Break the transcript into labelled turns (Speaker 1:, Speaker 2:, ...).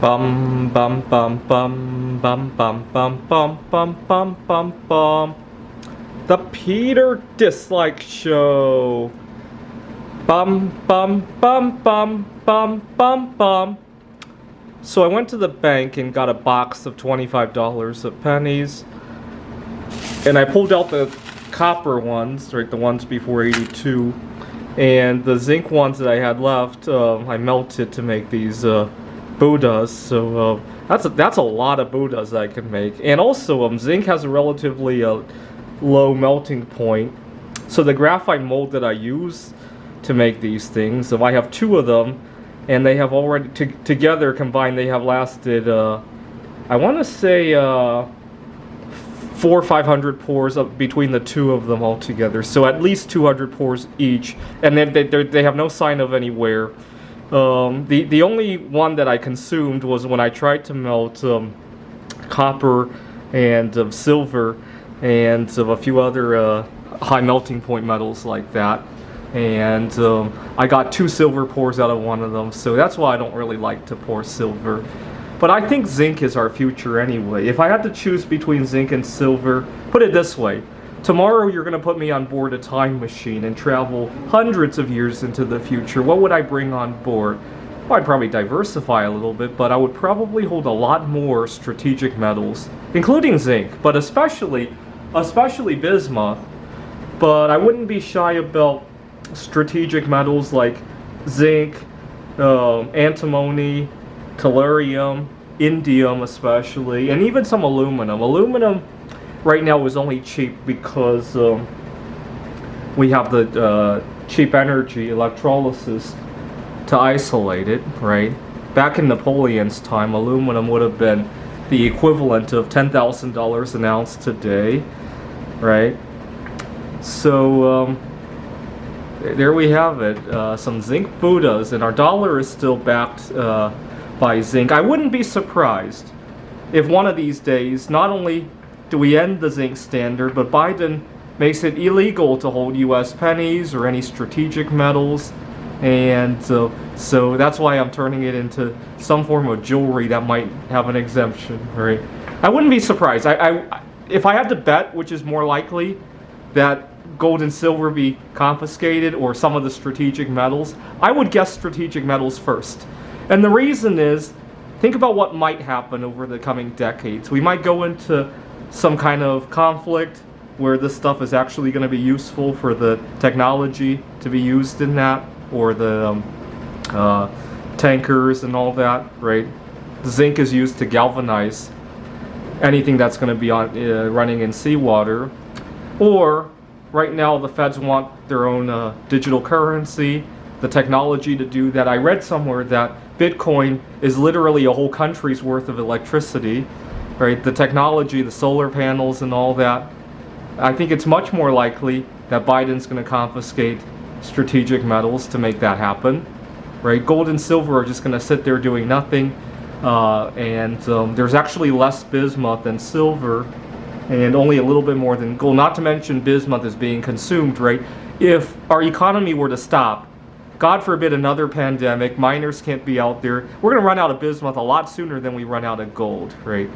Speaker 1: Bum bum bum bum bum bum bum bum bum bum bum bum. The Peter Dislike Show. Bum bum bum bum bum bum bum. So I went to the bank and got a box of $25 of pennies, and I pulled out the copper ones, right, the ones before '82, and the zinc ones that I had left. I melted to make these Buddhas. So that's a lot of Buddhas I can make, and also zinc has a relatively low melting point. So the graphite mold that I use to make these things, I have two of them, and they have already together combined they have lasted I want to say 400 or 500 pours between the two of them all together, so at least 200 pours each, and then they have no sign of any wear. The only one that I consumed was when I tried to melt copper and silver and a few other high melting point metals like that, and I got 2 silver pours out of one of them, so that's why I don't really like to pour silver. But I think zinc is our future anyway. If I had to choose between zinc and silver, put it this way: tomorrow you're going to put me on board a time machine and travel hundreds of years into the future. What would I bring on board? Well, I'd probably diversify a little bit, but I would probably hold a lot more strategic metals, including zinc, but especially bismuth. But I wouldn't be shy about strategic metals like zinc, antimony, tellurium, indium especially, and even some aluminum. Aluminum right now is only cheap because we have the cheap energy electrolysis to isolate it, right? Back in Napoleon's time, aluminum would have been the equivalent of $10,000 an ounce today, right? So there we have it, some zinc Buddhas, and our dollar is still backed by zinc. I wouldn't be surprised if one of these days, not only do we end the zinc standard, but Biden makes it illegal to hold US pennies or any strategic metals, and so that's why I'm turning it into some form of jewelry that might have an exemption, right? I wouldn't be surprised. If I had to bet, which is more likely, that gold and silver be confiscated or some of the strategic metals, I would guess strategic metals first. And the reason is, think about what might happen over the coming decades. We might go into some kind of conflict where this stuff is actually going to be useful for the technology to be used in that, or the tankers and all that, right? Zinc is used to galvanize anything that's going to be on running in seawater. Or right now the feds want their own digital currency, the technology to do that. I read somewhere that Bitcoin is literally a whole country's worth of electricity, right? The technology, the solar panels and all that. I think it's much more likely that Biden's going to confiscate strategic metals to make that happen, right? Gold and silver are just going to sit there doing nothing, and there's actually less bismuth than silver, and only a little bit more than gold. Not to mention bismuth is being consumed, right? If our economy were to stop, God forbid another pandemic, miners can't be out there, we're going to run out of bismuth a lot sooner than we run out of gold, right?